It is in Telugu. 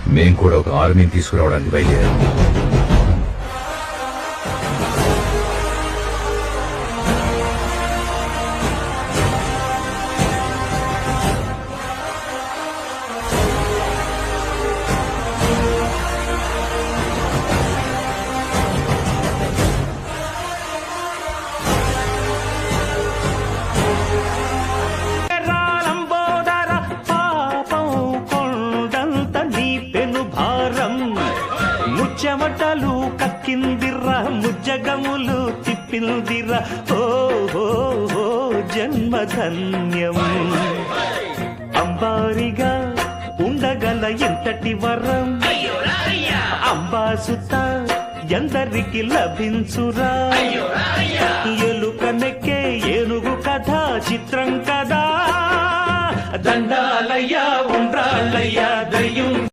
మేం కూడా ఒక ఆర్మీని తీసుకురావడానికి బయలుదేరాం. చెమటలు కక్కిందిరా ముజ్జగములు తిప్పిందిరా ఓ జన్మధన్యం. అంబారిగా ఉండగల ఎంతటి వరం అంబాసుత ఎందరికి లభించురా. ఎలుకనెక్కే ఏనుగు కథ చిత్రం కదా. దండాలయ్యా ఉండ్రాళ్ళయ్యా దయ్యం